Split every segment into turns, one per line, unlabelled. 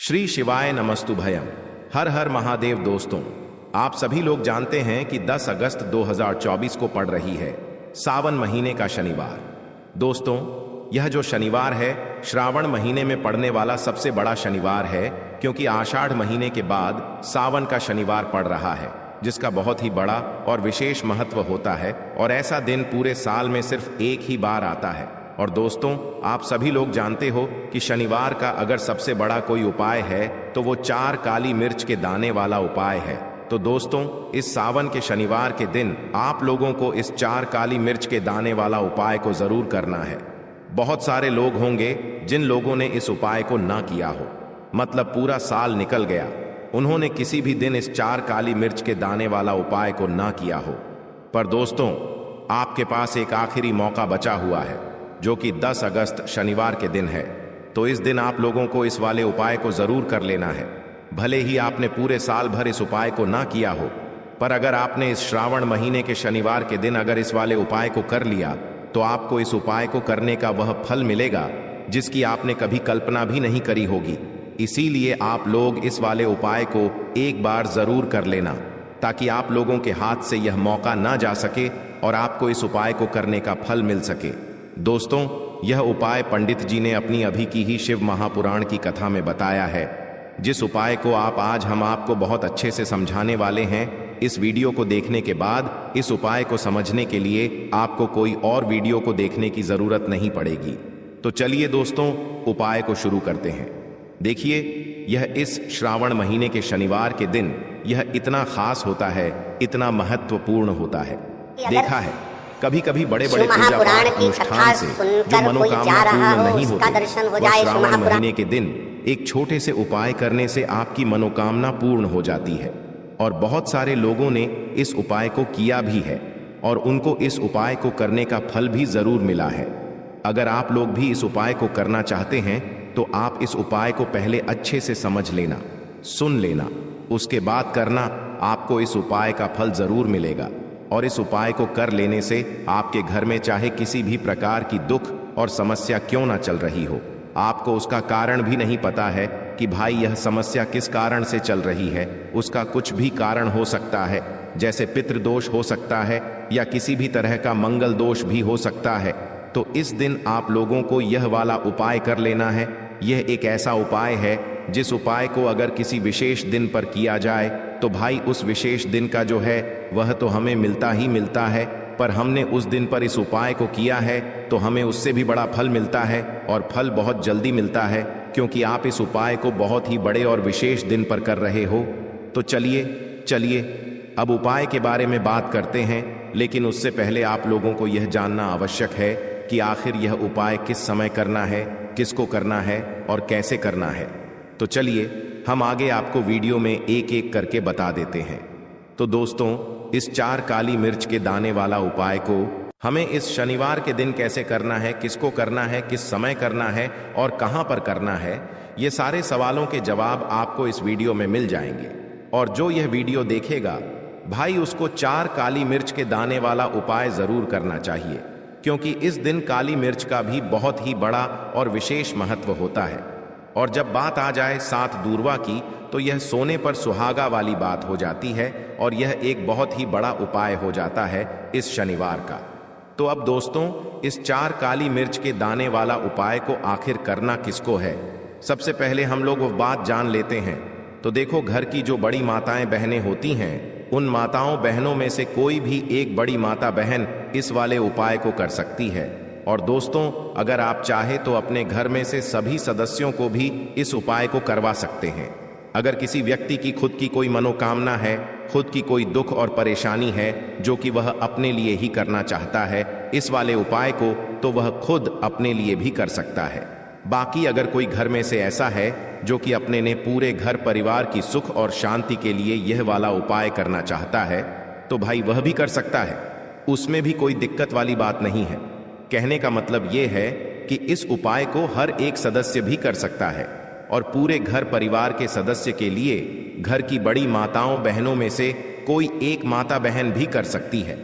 श्री शिवाय नमस्तुभयम। हर हर महादेव। दोस्तों, आप सभी लोग जानते हैं कि 10 अगस्त 2024 को पड़ रही है सावन महीने का शनिवार। दोस्तों, यह जो शनिवार है श्रावण महीने में पड़ने वाला सबसे बड़ा शनिवार है, क्योंकि आषाढ़ महीने के बाद सावन का शनिवार पड़ रहा है, जिसका बहुत ही बड़ा और विशेष महत्व होता है। और ऐसा दिन पूरे साल में सिर्फ एक ही बार आता है। और दोस्तों, आप सभी लोग जानते हो कि शनिवार का अगर सबसे बड़ा कोई उपाय है तो वो 4 काली मिर्च के दाने वाला उपाय है। तो दोस्तों, इस सावन के शनिवार के दिन आप लोगों को इस 4 काली मिर्च के दाने वाला उपाय को जरूर करना है। बहुत सारे लोग होंगे जिन लोगों ने इस उपाय को ना किया हो, मतलब पूरा साल निकल गया, उन्होंने किसी भी दिन इस 4 काली मिर्च के दाने वाला उपाय को ना किया हो। पर दोस्तों, आपके पास एक आखिरी मौका बचा हुआ है, जो कि 10 अगस्त शनिवार के दिन है। तो इस दिन आप लोगों को इस वाले उपाय को जरूर कर लेना है। भले ही आपने पूरे साल भर इस उपाय को ना किया हो, पर अगर आपने इस श्रावण महीने के शनिवार के दिन अगर इस वाले उपाय को कर लिया तो आपको इस उपाय को करने का वह फल मिलेगा जिसकी आपने कभी कल्पना भी नहीं करी होगी। इसीलिए आप लोग इस वाले उपाय को एक बार जरूर कर लेना, ताकि आप लोगों के हाथ से यह मौका ना जा सके और आपको इस उपाय को करने का फल मिल सके। दोस्तों, यह उपाय पंडित जी ने अपनी अभी की ही शिव महापुराण की कथा में बताया है, जिस उपाय को आज हम आपको बहुत अच्छे से समझाने वाले हैं। इस वीडियो को देखने के बाद इस उपाय को समझने के लिए आपको कोई और वीडियो को देखने की जरूरत नहीं पड़ेगी। तो चलिए दोस्तों, उपाय को शुरू करते हैं। देखिए, यह इस श्रावण महीने के शनिवार के दिन यह इतना खास होता है, इतना महत्वपूर्ण होता है। देखा है कभी कभी बड़े बड़े पूजा पाठ अनुष्ठान से जो मनोकामना पूर्ण नहीं होती, वह श्रावण महीने के दिन एक छोटे से उपाय करने से आपकी मनोकामना पूर्ण हो जाती है। और बहुत सारे लोगों ने इस उपाय को किया भी है और उनको इस उपाय को करने का फल भी जरूर मिला है। अगर आप लोग भी इस उपाय को करना चाहते हैं तो आप इस उपाय को पहले अच्छे से समझ लेना, सुन लेना, उसके बाद करना। आपको इस उपाय का फल जरूर मिलेगा। और इस उपाय को कर लेने से आपके घर में चाहे किसी भी प्रकार की दुख और समस्या क्यों ना चल रही हो, आपको उसका कारण भी नहीं पता है कि भाई यह समस्या किस कारण से चल रही है, उसका कुछ भी कारण हो सकता है, जैसे पितृदोष हो सकता है या किसी भी तरह का मंगल दोष भी हो सकता है। तो इस दिन आप लोगों को यह वाला उपाय कर लेना है। यह एक ऐसा उपाय है जिस उपाय को अगर किसी विशेष दिन पर किया जाए तो भाई उस विशेष दिन का जो है वह तो हमें मिलता ही मिलता है, पर हमने उस दिन पर इस उपाय को किया है तो हमें उससे भी बड़ा फल मिलता है, और फल बहुत जल्दी मिलता है, क्योंकि आप इस उपाय को बहुत ही बड़े और विशेष दिन पर कर रहे हो। तो चलिए अब उपाय के बारे में बात करते हैं, लेकिन उससे पहले आप लोगों को यह जानना आवश्यक है कि आखिर यह उपाय किस समय करना है, किसको करना है और कैसे करना है। तो चलिए हम आगे आपको वीडियो में एक एक करके बता देते हैं। तो दोस्तों, इस 4 काली मिर्च के दाने वाला उपाय को हमें इस शनिवार के दिन कैसे करना है, किसको करना है, किस समय करना है और कहां पर करना है, ये सारे सवालों के जवाब आपको इस वीडियो में मिल जाएंगे। और जो यह वीडियो देखेगा भाई, उसको 4 काली मिर्च के दाने वाला उपाय जरूर करना चाहिए, क्योंकि इस दिन काली मिर्च का भी बहुत ही बड़ा और विशेष महत्व होता है। और जब बात आ जाए 7 दूर्वा की, तो यह सोने पर सुहागा वाली बात हो जाती है और यह एक बहुत ही बड़ा उपाय हो जाता है इस शनिवार का। तो अब दोस्तों, इस 4 काली मिर्च के दाने वाला उपाय को आखिर करना किसको है, सबसे पहले हम लोग वो बात जान लेते हैं। तो देखो, घर की जो बड़ी माताएं बहनें होती हैं, उन माताओं बहनों में से कोई भी एक बड़ी माता बहन इस वाले उपाय को कर सकती है। और दोस्तों, अगर आप चाहे तो अपने घर में से सभी सदस्यों को भी इस उपाय को करवा सकते हैं। अगर किसी व्यक्ति की खुद की कोई मनोकामना है, खुद की कोई दुख और परेशानी है जो कि वह अपने लिए ही करना चाहता है इस वाले उपाय को, तो वह खुद अपने लिए भी कर सकता है। बाकी अगर कोई घर में से ऐसा है जो कि अपने ने पूरे घर परिवार की सुख और शांति के लिए यह वाला उपाय करना चाहता है, तो भाई वह भी कर सकता है, उसमें भी कोई दिक्कत वाली बात नहीं है। कहने का मतलब यह है कि इस उपाय को हर एक सदस्य भी कर सकता है, और पूरे घर परिवार के सदस्य के लिए घर की बड़ी माताओं बहनों में से कोई एक माता बहन भी कर सकती है।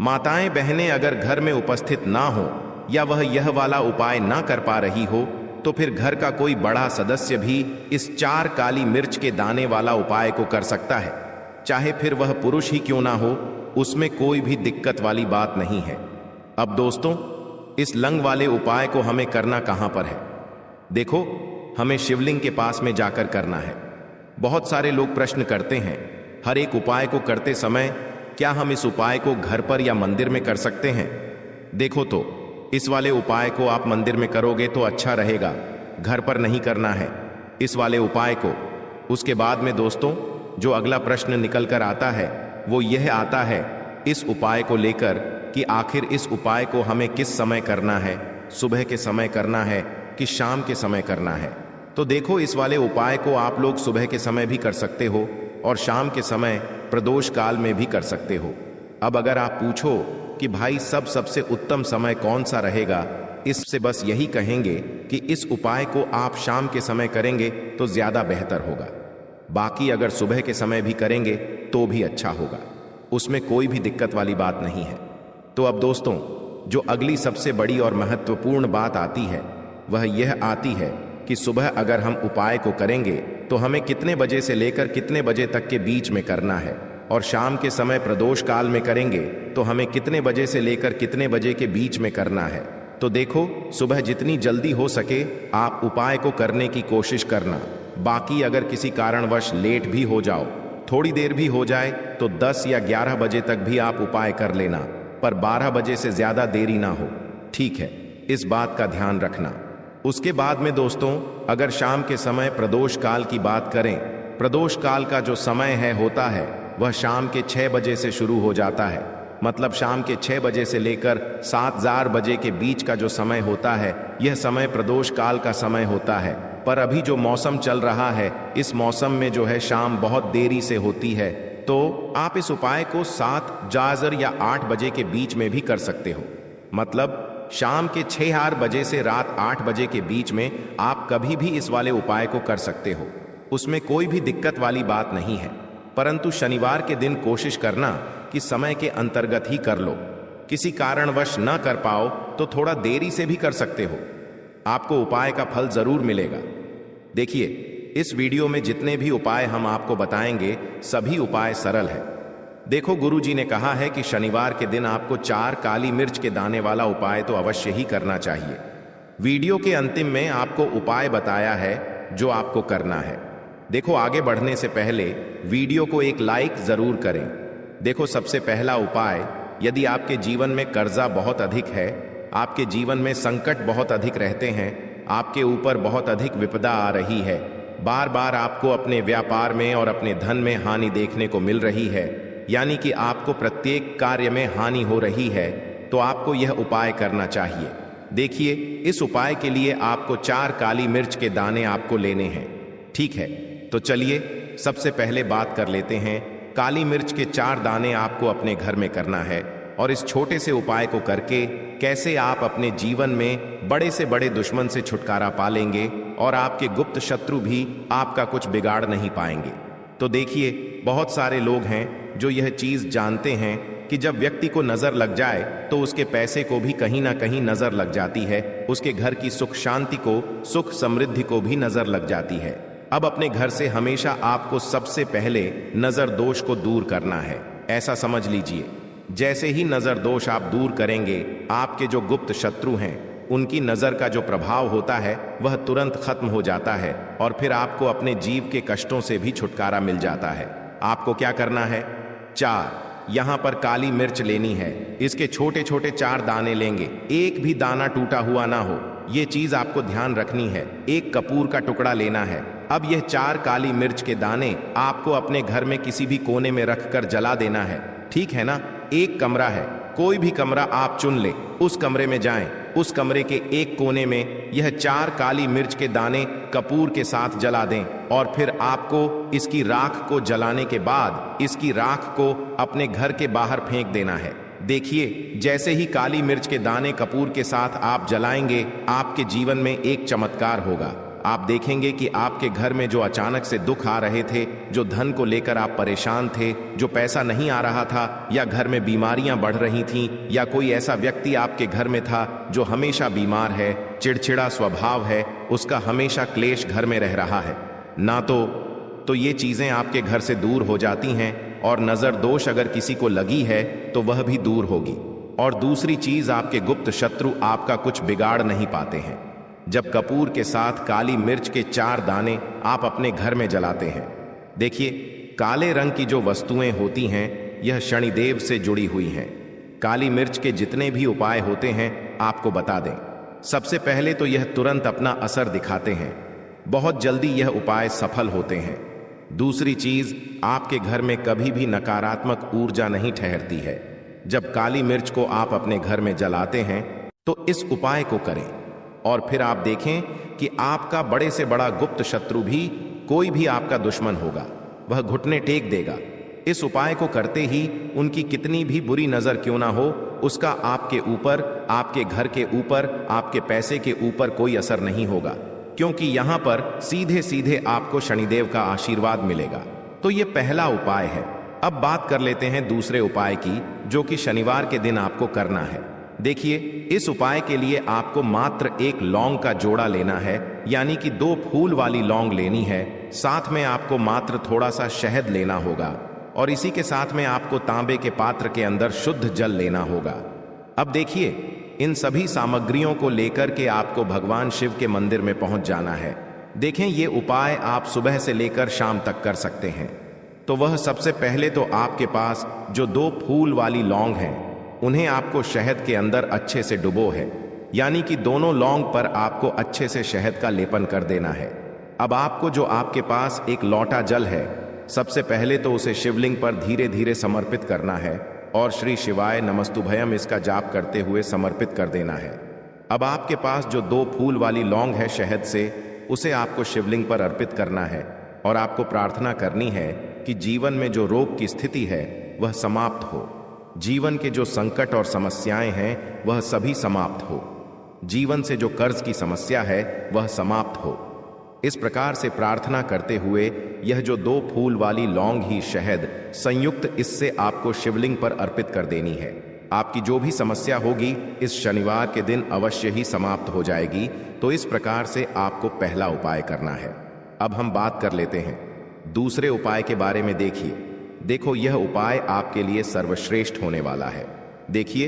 माताएं बहनें अगर घर में उपस्थित ना हो या वह यह वाला उपाय ना कर पा रही हो, तो फिर घर का कोई बड़ा सदस्य भी इस 4 काली मिर्च के दाने वाला उपाय को कर सकता है, चाहे फिर वह पुरुष ही क्यों ना हो। उसमें कोई भी दिक्कत वाली बात नहीं है। अब दोस्तों, इस लंग वाले उपाय को हमें करना कहां पर है? देखो, हमें शिवलिंग के पास में जाकर करना है। बहुत सारे लोग प्रश्न करते हैं, हर एक उपाय को करते समय क्या हम इस उपाय को घर पर या मंदिर में कर सकते हैं? देखो तो, इस वाले उपाय को आप मंदिर में करोगे तो अच्छा रहेगा, घर पर नहीं करना है इस वाले उपाय को। उसके बाद में दोस्तों, जो अगला प्रश्न निकल कर आता है वो यह आता है इस उपाय को लेकर कि आखिर इस उपाय को हमें किस समय करना है, सुबह के समय करना है कि शाम के समय करना है। तो देखो, इस वाले उपाय को आप लोग सुबह के समय भी कर सकते हो और शाम के समय प्रदोष काल में भी कर सकते हो। अब अगर आप पूछो कि भाई सबसे उत्तम समय कौन सा रहेगा, इससे बस यही कहेंगे कि इस उपाय को आप शाम के समय करेंगे तो ज्यादा बेहतर होगा। बाकी अगर सुबह के समय भी करेंगे तो भी अच्छा होगा, उसमें कोई भी दिक्कत वाली बात नहीं है। तो अब दोस्तों, जो अगली सबसे बड़ी और महत्वपूर्ण बात आती है वह यह आती है कि सुबह अगर हम उपाय को करेंगे तो हमें कितने बजे से लेकर कितने बजे तक के बीच में करना है, और शाम के समय प्रदोष काल में करेंगे तो हमें कितने बजे से लेकर कितने बजे के बीच में करना है। तो देखो, सुबह जितनी जल्दी हो सके आप उपाय को करने की कोशिश करना। बाकी अगर किसी कारणवश लेट भी हो जाओ, थोड़ी देर भी हो जाए, तो 10 या 11 बजे तक भी आप उपाय कर लेना, पर 12 बजे से ज्यादा देरी ना हो, ठीक है? इस बात का ध्यान रखना। उसके बाद में दोस्तों, अगर शाम के समय प्रदोष काल की बात करें, प्रदोष काल का जो समय है होता है वह शाम के 6 बजे से शुरू हो जाता है। मतलब शाम के 6 बजे से लेकर 7 बजे के बीच का जो समय होता है, यह समय प्रदोष काल का समय होता है। पर अभी जो मौसम चल रहा है, इस मौसम में जो है शाम बहुत देरी से होती है, तो आप इस उपाय को 7 या 8 बजे के बीच में भी कर सकते हो। मतलब शाम के 6 बजे से रात 8 बजे के बीच में आप कभी भी इस वाले उपाय को कर सकते हो, उसमें कोई भी दिक्कत वाली बात नहीं है। परंतु शनिवार के दिन कोशिश करना कि समय के अंतर्गत ही कर लो। किसी कारणवश न कर पाओ तो थोड़ा देरी से भी कर सकते हो, आपको उपाय का फल जरूर मिलेगा। देखिए, इस वीडियो में जितने भी उपाय हम आपको बताएंगे सभी उपाय सरल है। देखो, गुरुजी ने कहा है कि शनिवार के दिन आपको 4 काली मिर्च के दाने वाला उपाय तो अवश्य ही करना चाहिए। वीडियो के अंतिम में आपको उपाय बताया है जो आपको करना है। देखो, आगे बढ़ने से पहले वीडियो को एक लाइक जरूर करें। देखो, सबसे पहला उपाय, यदि आपके जीवन में कर्जा बहुत अधिक है, आपके जीवन में संकट बहुत अधिक रहते हैं, आपके ऊपर बहुत अधिक विपदा आ रही है, बार बार आपको अपने व्यापार में और अपने धन में हानि देखने को मिल रही है, यानी कि आपको प्रत्येक कार्य में हानि हो रही है, तो आपको यह उपाय करना चाहिए। देखिए, इस उपाय के लिए आपको 4 काली मिर्च के दाने आपको लेने हैं, ठीक है? तो चलिए सबसे पहले बात कर लेते हैं। काली मिर्च के 4 दाने आपको अपने घर में करना है, और इस छोटे से उपाय को करके कैसे आप अपने जीवन में बड़े से बड़े दुश्मन से छुटकारा पा लेंगे और आपके गुप्त शत्रु भी आपका कुछ बिगाड़ नहीं पाएंगे। तो देखिए, बहुत सारे लोग हैं जो यह चीज जानते हैं कि जब व्यक्ति को नजर लग जाए तो उसके पैसे को भी कहीं ना कहीं नजर लग जाती है, उसके घर की सुख शांति को, सुख समृद्धि को भी नजर लग जाती है। अब अपने घर से हमेशा आपको सबसे पहले नजर दोष को दूर करना है। ऐसा समझ लीजिए, जैसे ही नजर दोष आप दूर करेंगे, आपके जो गुप्त शत्रु हैं उनकी नजर का जो प्रभाव होता है वह तुरंत खत्म हो जाता है, और फिर आपको अपने जीव के कष्टों से भी छुटकारा मिल जाता है। आपको क्या करना है? 4 यहां पर काली मिर्च लेनी है। इसके छोटे छोटे 4 दाने लेंगे, एक भी दाना टूटा हुआ ना हो, ये चीज आपको ध्यान रखनी है। एक कपूर का टुकड़ा लेना है। अब यह 4 काली मिर्च के दाने आपको अपने घर में किसी भी कोने में रखकर जला देना है, ठीक है ना? एक कमरा है, कोई भी कमरा आप चुन ले, उस कमरे में जाएं। उस कमरे के एक कोने में यह 4 काली मिर्च के दाने कपूर के साथ जला दें, और फिर आपको इसकी राख को जलाने के बाद इसकी राख को अपने घर के बाहर फेंक देना है। देखिए, जैसे ही काली मिर्च के दाने कपूर के साथ आप जलाएंगे, आपके जीवन में एक चमत्कार होगा। आप देखेंगे कि आपके घर में जो अचानक से दुख आ रहे थे, जो धन को लेकर आप परेशान थे, जो पैसा नहीं आ रहा था, या घर में बीमारियां बढ़ रही थीं, या कोई ऐसा व्यक्ति आपके घर में था जो हमेशा बीमार है, चिड़चिड़ा स्वभाव है, उसका हमेशा क्लेश घर में रह रहा है ना, तो ये चीजें आपके घर से दूर हो जाती हैं, और नजर दोष अगर किसी को लगी है तो वह भी दूर होगी। और दूसरी चीज, आपके गुप्त शत्रु आपका कुछ बिगाड़ नहीं पाते हैं। जब कपूर के साथ काली मिर्च के 4 दाने आप अपने घर में जलाते हैं, देखिए काले रंग की जो वस्तुएं होती हैं यह शनिदेव से जुड़ी हुई हैं। काली मिर्च के जितने भी उपाय होते हैं आपको बता दें। सबसे पहले तो यह तुरंत अपना असर दिखाते हैं, बहुत जल्दी यह उपाय सफल होते हैं। दूसरी चीज, आपके घर में कभी भी नकारात्मक ऊर्जा नहीं ठहरती है। जब काली मिर्च को आप अपने घर में जलाते हैं तो इस उपाय को करें, और फिर आप देखें कि आपका बड़े से बड़ा गुप्त शत्रु भी, कोई भी आपका दुश्मन होगा, वह घुटने टेक देगा। इस उपाय को करते ही उनकी कितनी भी बुरी नजर क्यों ना हो, उसका आपके ऊपर, आपके घर के ऊपर, आपके पैसे के ऊपर कोई असर नहीं होगा, क्योंकि यहां पर सीधे सीधे आपको शनिदेव का आशीर्वाद मिलेगा। तो ये पहला उपाय है। अब बात कर लेते हैं दूसरे उपाय की, जो कि शनिवार के दिन आपको करना है। देखिए, इस उपाय के लिए आपको मात्र 1 लौंग का जोड़ा लेना है, यानी कि 2 फूल वाली लौंग लेनी है। साथ में आपको मात्र थोड़ा सा शहद लेना होगा, और इसी के साथ में आपको तांबे के पात्र के अंदर शुद्ध जल लेना होगा। अब देखिए, इन सभी सामग्रियों को लेकर के आपको भगवान शिव के मंदिर में पहुंच जाना है। देखें, ये उपाय आप सुबह से लेकर शाम तक कर सकते हैं। तो वह सबसे पहले तो आपके पास जो 2 फूल वाली लौंग हैं, उन्हें आपको शहद के अंदर अच्छे से डुबो है, यानी कि दोनों लौंग पर आपको अच्छे से शहद का लेपन कर देना है। अब आपको जो आपके पास 1 लोटा जल है, सबसे पहले तो उसे शिवलिंग पर धीरे धीरे समर्पित करना है, और श्री शिवाय नमस्तुभयम इसका जाप करते हुए समर्पित कर देना है। अब आपके पास जो 2 फूल वाली लौंग है शहद से, उसे आपको शिवलिंग पर अर्पित करना है, और आपको प्रार्थना करनी है कि जीवन में जो रोग की स्थिति है वह समाप्त हो, जीवन के जो संकट और समस्याएं हैं वह सभी समाप्त हो, जीवन से जो कर्ज की समस्या है वह समाप्त हो। इस प्रकार से प्रार्थना करते हुए यह जो 2 फूल वाली लौंग ही शहद संयुक्त, इससे आपको शिवलिंग पर अर्पित कर देनी है। आपकी जो भी समस्या होगी इस शनिवार के दिन अवश्य ही समाप्त हो जाएगी। तो इस प्रकार से आपको पहला उपाय करना है। अब हम बात कर लेते हैं दूसरे उपाय के बारे में। देखो, यह उपाय आपके लिए सर्वश्रेष्ठ होने वाला है। देखिए,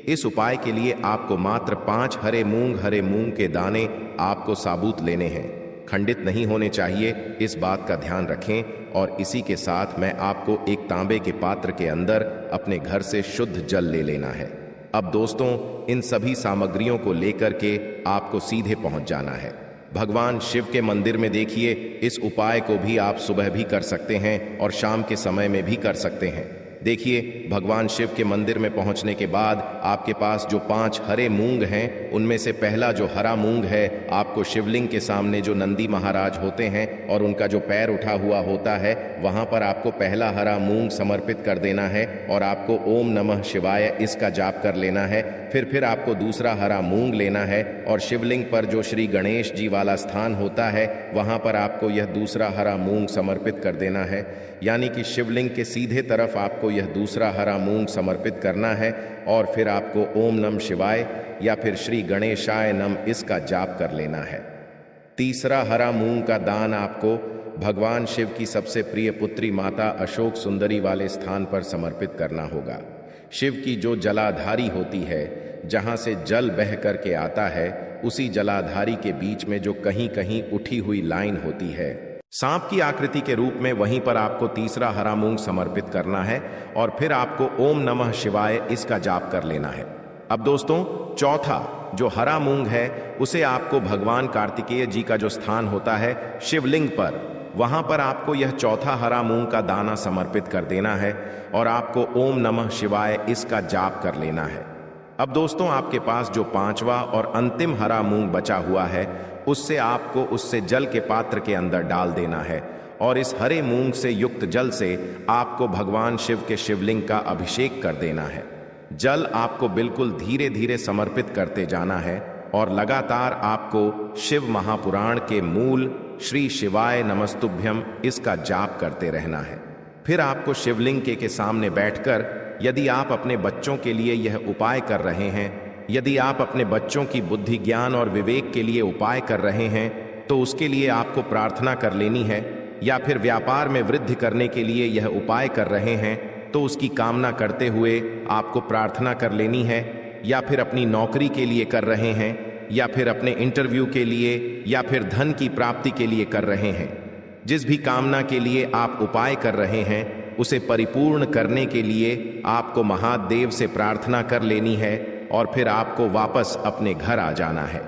इस उपाय के लिए आपको मात्र 5 हरे मूंग के दाने आपको साबुत लेने हैं, खंडित नहीं होने चाहिए, इस बात का ध्यान रखें। और इसी के साथ मैं आपको एक तांबे के पात्र के अंदर अपने घर से शुद्ध जल ले लेना है। अब दोस्तों, इन सभी सामग्रियों को लेकर के आपको सीधे पहुंच जाना है भगवान शिव के मंदिर में। देखिए, इस उपाय को भी आप सुबह भी कर सकते हैं और शाम के समय में भी कर सकते हैं। देखिए, भगवान शिव के मंदिर में पहुंचने के बाद आपके पास जो 5 हरे मूंग हैं, उनमें से पहला जो हरा मूंग है, आपको शिवलिंग के सामने जो नंदी महाराज होते हैं और उनका जो पैर उठा हुआ होता है, वहां पर आपको पहला हरा मूंग समर्पित कर देना है, और आपको ओम नमः शिवाय इसका जाप कर लेना है। फिर आपको दूसरा हरा मूंग लेना है, और शिवलिंग पर जो श्री गणेश जी वाला स्थान होता है, वहां पर आपको यह दूसरा हरा मूंग समर्पित कर देना है, यानी कि शिवलिंग के सीधे तरफ आपको यह दूसरा हरा मूंग समर्पित करना है। और फिर आपको ओम नमः शिवाय या फिर श्री गणेशाय नम इसका जाप कर लेना है। तीसरा हरा मूंग का दान आपको भगवान शिव की सबसे प्रिय पुत्री माता अशोक सुंदरी वाले स्थान पर समर्पित करना होगा। शिव की जो जलाधारी होती है, जहां से जल बह करके आता है, उसी जलाधारी के बीच में जो कहीं कहीं उठी हुई लाइन होती है, सांप की आकृति के रूप में, वहीं पर आपको तीसरा हरा मूंग समर्पित करना है, और फिर आपको ओम नमः शिवाय इसका जाप कर लेना है। अब दोस्तों, चौथा जो हरा मूंग है, उसे आपको भगवान कार्तिकेय जी का जो स्थान होता है शिवलिंग पर, वहां पर आपको यह चौथा हरा मूंग का दाना समर्पित कर देना है, और आपको ओम नमः शिवाय इसका जाप कर लेना है। अब दोस्तों, आपके पास जो 5वां और अंतिम हरा मूंग बचा हुआ है, उससे आपको उससे जल के पात्र के अंदर डाल देना है, और इस हरे मूंग से युक्त जल से आपको भगवान शिव के शिवलिंग का अभिषेक कर देना है। जल आपको बिल्कुल धीरे धीरे समर्पित करते जाना है, और लगातार आपको शिव महापुराण के मूल श्री शिवाय नमस्तुभ्यम इसका जाप करते रहना है। फिर आपको शिवलिंग के सामने बैठकर, यदि आप अपने बच्चों के लिए यह उपाय कर रहे हैं, यदि आप अपने बच्चों की बुद्धि, ज्ञान और विवेक के लिए उपाय कर रहे हैं तो उसके लिए आपको प्रार्थना कर लेनी है, या फिर व्यापार में वृद्धि करने के लिए यह उपाय कर रहे हैं तो उसकी कामना करते हुए आपको प्रार्थना कर लेनी है, या फिर अपनी नौकरी के लिए कर रहे हैं, या फिर अपने इंटरव्यू के लिए, या फिर धन की प्राप्ति के लिए कर रहे हैं। जिस भी कामना के लिए आप उपाय कर रहे हैं उसे परिपूर्ण करने के लिए आपको महादेव से प्रार्थना कर लेनी है और फिर आपको वापस अपने घर आ जाना है।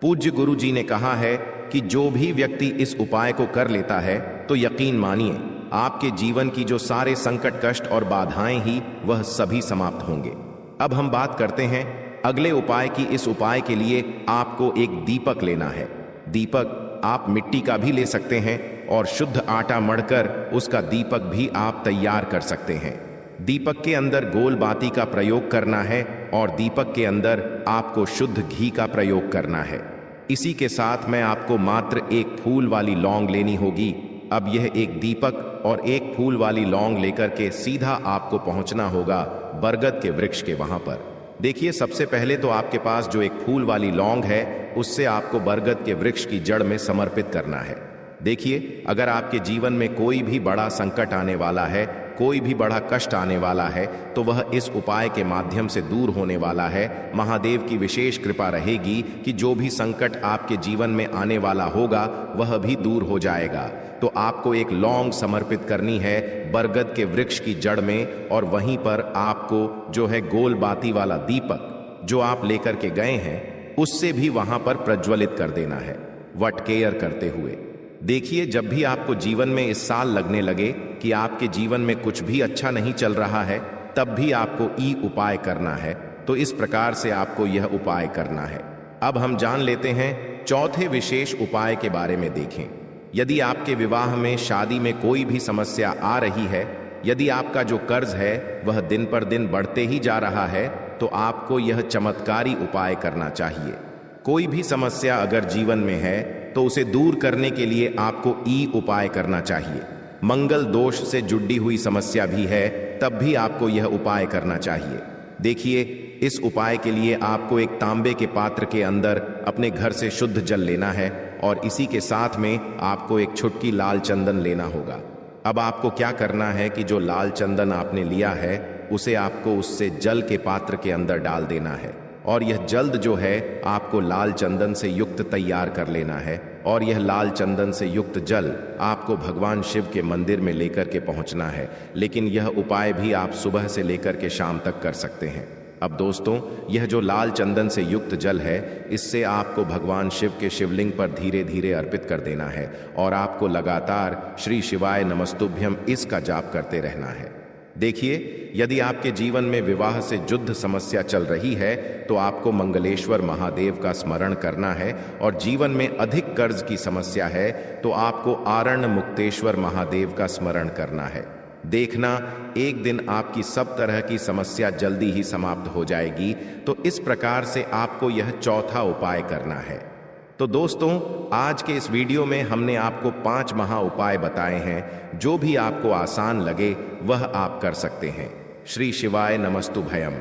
पूज्य गुरु जी ने कहा है कि जो भी व्यक्ति इस उपाय को कर लेता है तो यकीन मानिए आपके जीवन की जो सारे संकट, कष्ट और बाधाएं ही वह सभी समाप्त होंगे। अब हम बात करते हैं अगले उपाय की। इस उपाय के लिए आपको एक दीपक लेना है। दीपक आप मिट्टी का भी ले सकते हैं और शुद्ध आटा मढ़कर उसका दीपक भी आप तैयार कर सकते हैं। दीपक के अंदर गोल बाती का प्रयोग करना है और दीपक के अंदर आपको शुद्ध घी का प्रयोग करना है। इसी के साथ में आपको मात्र एक फूल वाली लौंग लेनी होगी। अब यह एक दीपक और एक फूल वाली लौंग लेकर के सीधा आपको पहुंचना होगा बरगद के वृक्ष के वहां पर। देखिए, सबसे पहले तो आपके पास जो एक फूल वाली लौंग है उससे आपको बरगद के वृक्ष की जड़ में समर्पित करना है। देखिए, अगर आपके जीवन में कोई भी बड़ा संकट आने वाला है, कोई भी बड़ा कष्ट आने वाला है तो वह इस उपाय के माध्यम से दूर होने वाला है। महादेव की विशेष कृपा रहेगी कि जो भी संकट आपके जीवन में आने वाला होगा वह भी दूर हो जाएगा। तो आपको एक लौंग समर्पित करनी है बरगद के वृक्ष की जड़ में, और वहीं पर आपको जो है गोल बाती वाला दीपक जो आप लेकर के गए हैं उससे भी वहां पर प्रज्वलित कर देना है, वटकेयर करते हुए। देखिए, जब भी आपको जीवन में इस साल लगने लगे कि आपके जीवन में कुछ भी अच्छा नहीं चल रहा है, तब भी आपको ई उपाय करना है। तो इस प्रकार से आपको यह उपाय करना है। अब हम जान लेते हैं चौथे विशेष उपाय के बारे में। देखें, यदि आपके विवाह में, शादी में कोई भी समस्या आ रही है, यदि आपका जो कर्ज है वह दिन पर दिन बढ़ते ही जा रहा है, तो आपको यह चमत्कारी उपाय करना चाहिए। कोई भी समस्या अगर जीवन में है तो उसे दूर करने के लिए आपको ई उपाय करना चाहिए। मंगल दोष से जुड़ी हुई समस्या भी है तब भी आपको यह उपाय करना चाहिए। देखिए, इस उपाय के लिए आपको एक तांबे के पात्र के अंदर अपने घर से शुद्ध जल लेना है और इसी के साथ में आपको एक छुटकी लाल चंदन लेना होगा। अब आपको क्या करना है कि जो लाल चंदन आपने लिया है उसे आपको उससे जल के पात्र के अंदर डाल देना है, और यह जल्द जो है आपको लाल चंदन से युक्त तैयार कर लेना है, और यह लाल चंदन से युक्त जल आपको भगवान शिव के मंदिर में लेकर के पहुंचना है। लेकिन यह उपाय भी आप सुबह से लेकर के शाम तक कर सकते हैं। अब दोस्तों, यह जो लाल चंदन से युक्त जल है इससे आपको भगवान शिव के शिवलिंग पर धीरे धीरे अर्पित कर देना है, और आपको लगातार श्री शिवाय नमस्तुभ्यम इसका जाप करते रहना है। देखिए, यदि आपके जीवन में विवाह से जुद्ध समस्या चल रही है तो आपको मंगलेश्वर महादेव का स्मरण करना है, और जीवन में अधिक कर्ज की समस्या है तो आपको आरण्य मुक्तेश्वर महादेव का स्मरण करना है। देखना, एक दिन आपकी सब तरह की समस्या जल्दी ही समाप्त हो जाएगी। तो इस प्रकार से आपको यह चौथा उपाय करना है। तो दोस्तों, आज के इस वीडियो में हमने आपको 5 महा उपाय बताए हैं। जो भी आपको आसान लगे वह आप कर सकते हैं। श्री शिवाय नमस्तुभयम।